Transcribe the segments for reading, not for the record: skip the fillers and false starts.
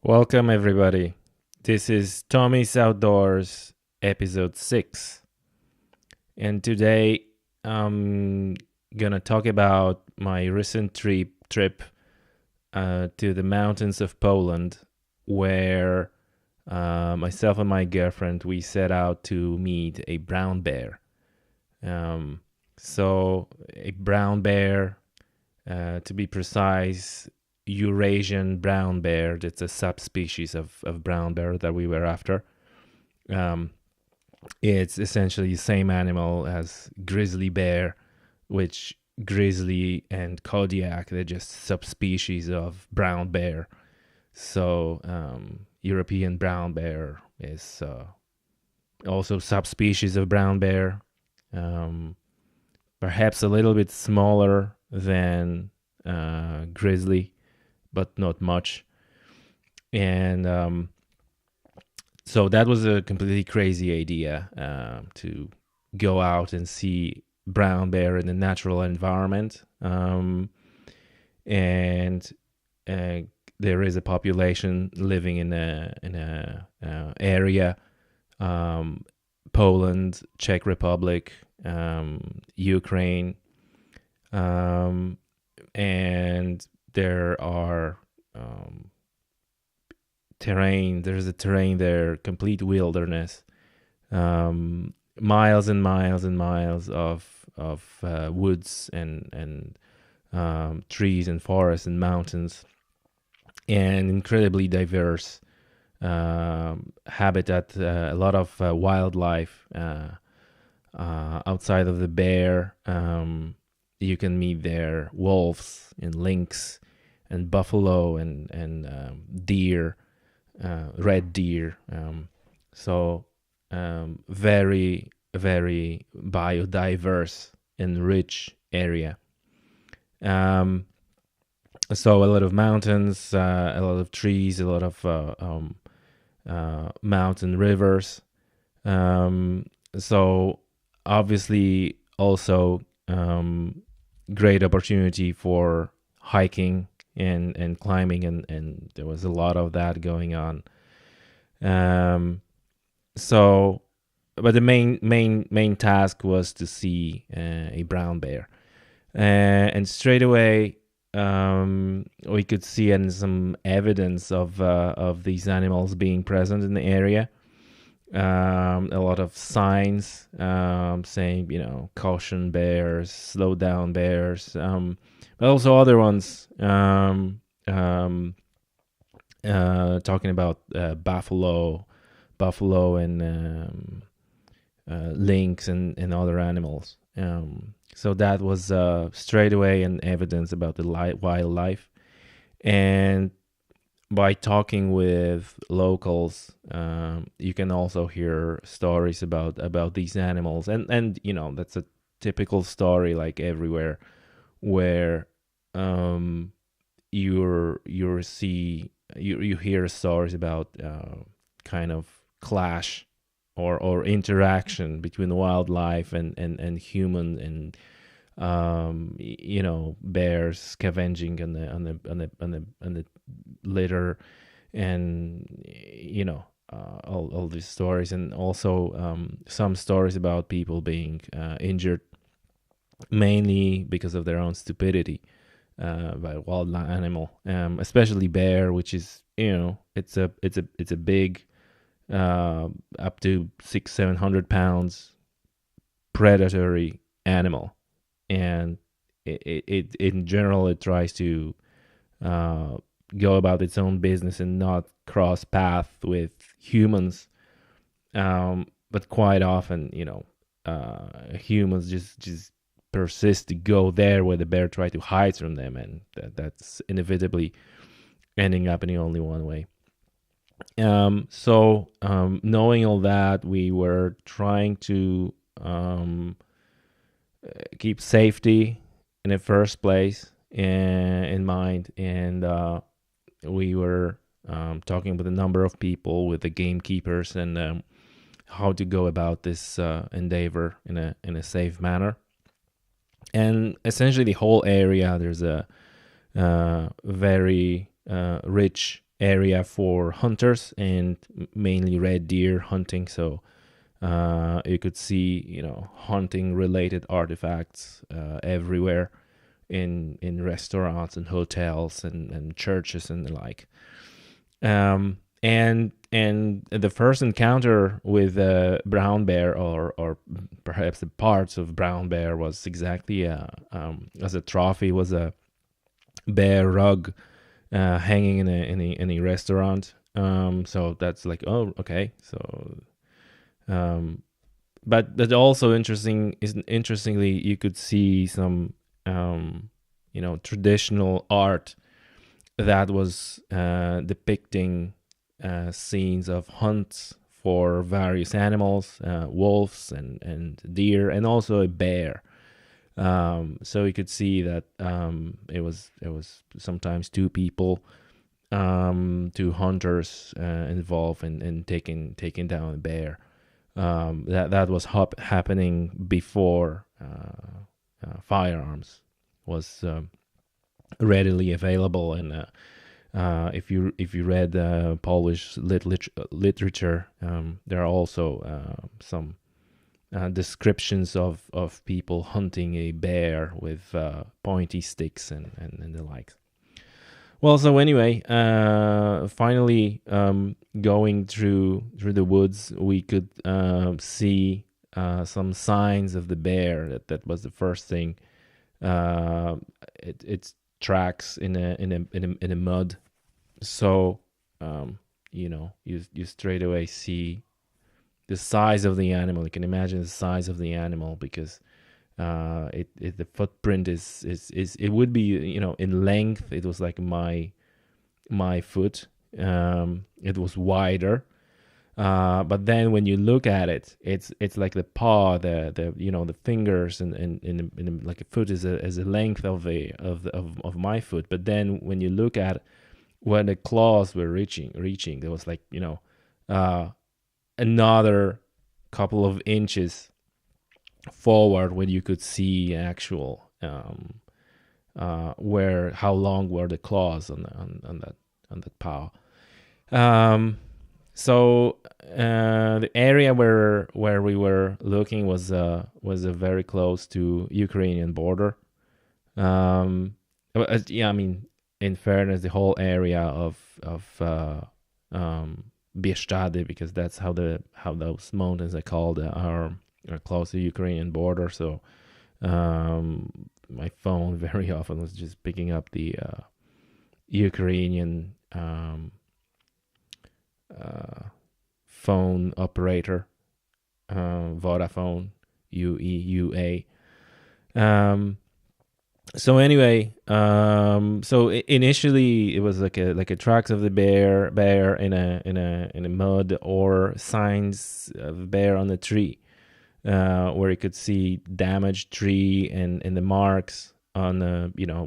Welcome, everybody. This is Tommy's Outdoors, episode 6. And today I'm gonna talk about my recent trip to the mountains of Poland, where myself and my girlfriend we set out to meet a brown bear. Um, so, a brown bear, to be precise, Eurasian brown bear. That's a subspecies of brown bear that we were after. Um, it's essentially the same animal as grizzly bear, which grizzly and Kodiak, they're just subspecies of brown bear. So European brown bear is also subspecies of brown bear, um, perhaps a little bit smaller than grizzly, but not much. And so that was a completely crazy idea, to go out and see brown bear in a natural environment. And there is a population living in a area, Poland, Czech Republic, Ukraine, and there are there's a terrain there, complete wilderness, miles and miles and miles of woods and trees and forests and mountains, and incredibly diverse habitat, a lot of wildlife outside of the bear. You can meet there wolves and lynx and buffalo and deer, red deer. So very, very biodiverse and rich area. So a lot of mountains, a lot of trees, a lot of mountain rivers. So obviously also great opportunity for hiking and climbing, and there was a lot of that going on. So but the main task was to see a brown bear, and straight away we could see some evidence of these animals being present in the area. A lot of signs saying, caution bears, slow down bears, but also other ones talking about buffalo and lynx and other animals. So that was straight away an evidence about the wildlife. And by talking with locals, you can also hear stories about these animals, and that's a typical story like everywhere, where you hear stories about kind of clash or interaction between wildlife and human, and bears scavenging on the litter, and all these stories, and also some stories about people being injured, mainly because of their own stupidity, by a wild animal, especially bear, which is it's a big, up to 600-700 pounds predatory animal, and it in general it tries to go about its own business and not cross path with humans, but quite often humans just persist to go there where the bear try to hide from them, and that's inevitably ending up in only one way. So knowing all that, we were trying to keep safety in the first place in mind, and we were talking with a number of people, with the gamekeepers, and how to go about this endeavor in a safe manner. And essentially, the whole area, there's a very rich area for hunters and mainly red deer hunting. So you could see, hunting related artifacts everywhere in restaurants and hotels and churches and the like. And the first encounter with a brown bear, or perhaps the parts of brown bear, was exactly as a trophy, was a bear rug hanging in a restaurant. So that's like, oh, okay. So but that also interestingly, you could see some traditional art that was depicting scenes of hunts for various animals, wolves and deer, and also a bear. So you could see that it was sometimes two people, two hunters involved in taking down a bear. That was happening before firearms was readily available. And if you read Polish literature, there are also some descriptions of people hunting a bear with pointy sticks and the like. Well, so anyway, finally, going through the woods, we could see some signs of the bear. That was the first thing. Its tracks in a mud. So you straight away see the size of the animal. You can imagine the size of the animal, because the footprint is it would be, in length it was like my foot. It was wider, but then when you look at it, it's like the paw, the fingers, and like a foot is a length of my foot. But then when you look at where the claws were reaching, there was like, another couple of inches forward when you could see actual where how long were the claws on that paw. So the area where we were looking was very close to Ukrainian border. Yeah, I mean, in fairness, the whole area of Bieszczady, because that's how those mountains are called, are close to Ukrainian border. So my phone very often was just picking up the Ukrainian phone operator, Vodafone, UEUA. So anyway, so initially it was like a tracks of the bear in a mud, or signs of bear on a tree, where you could see damaged tree and the marks on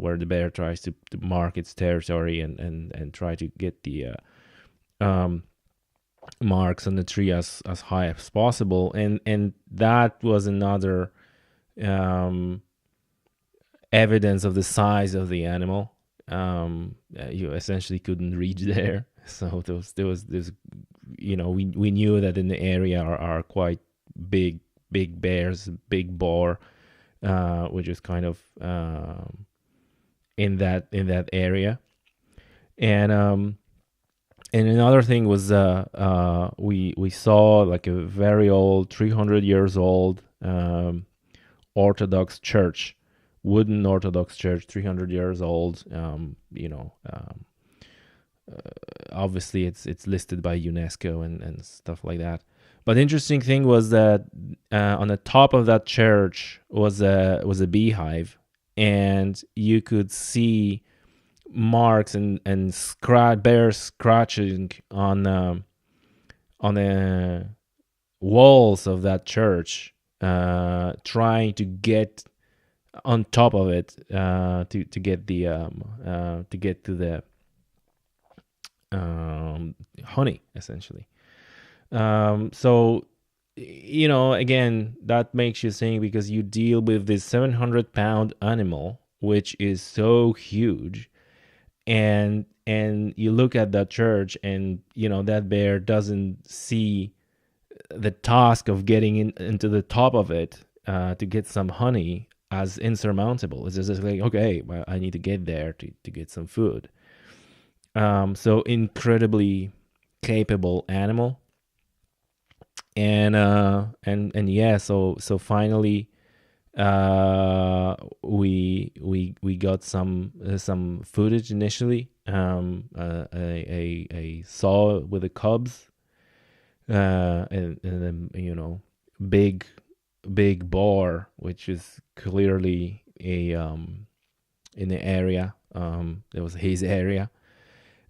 where the bear tries to mark its territory and try to get the marks on the tree as high as possible. And that was another evidence of the size of the animal. You essentially couldn't reach there. So there was this, we knew that in the area are quite big bears, big boar, which is kind of in that area. And another thing was we saw like a very old, 300 years old Orthodox church, wooden Orthodox church, 300 years old. Obviously it's listed by UNESCO and stuff like that. But the interesting thing was that on the top of that church was a beehive, and you could see marks and bears scratching on the walls of that church, trying to get on top of it, to get to the honey, essentially. So again, that makes you think, because you deal with this 700-pound animal, which is so huge, and and you look at that church, and that bear doesn't see the task of getting into the top of it to get some honey as insurmountable. It's just like, okay, well, I need to get there to get some food. So incredibly capable animal. And yeah, so finally we got some footage initially, a saw with the cubs, and then big boar, which is clearly a in the area. It was his area,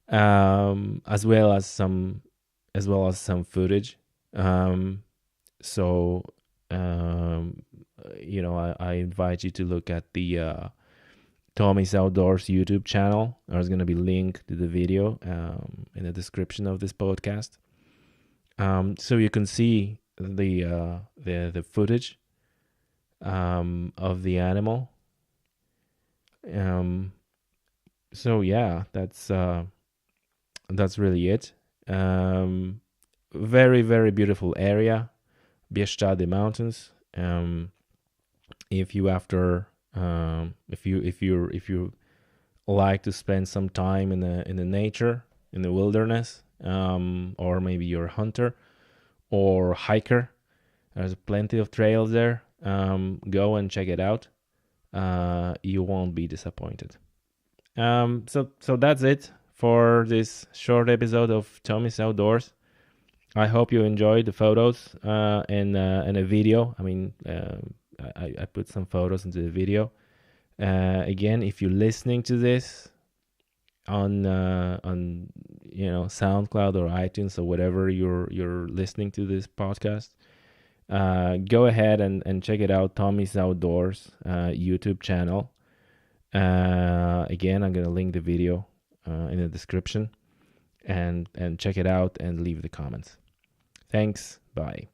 as well as some footage. So I invite you to look at the Tommy's Outdoors YouTube channel. There's going to be a link to the video in the description of this podcast. So you can see the footage of the animal. So yeah, that's really it. Very, very beautiful area, Bieszczady Mountains. If you like to spend some time in the nature, in the wilderness, or maybe you're a hunter or hiker, there's plenty of trails there. Go and check it out. You won't be disappointed. So that's it for this short episode of Tommy's Outdoors. I hope you enjoyed the photos and a video. I mean, I put some photos into the video. Again, if you're listening to this on SoundCloud or iTunes or whatever you're listening to this podcast, go ahead and check it out. Tommy's Outdoors YouTube channel. Again, I'm gonna link the video in the description, and check it out and leave the comments. Thanks. Bye.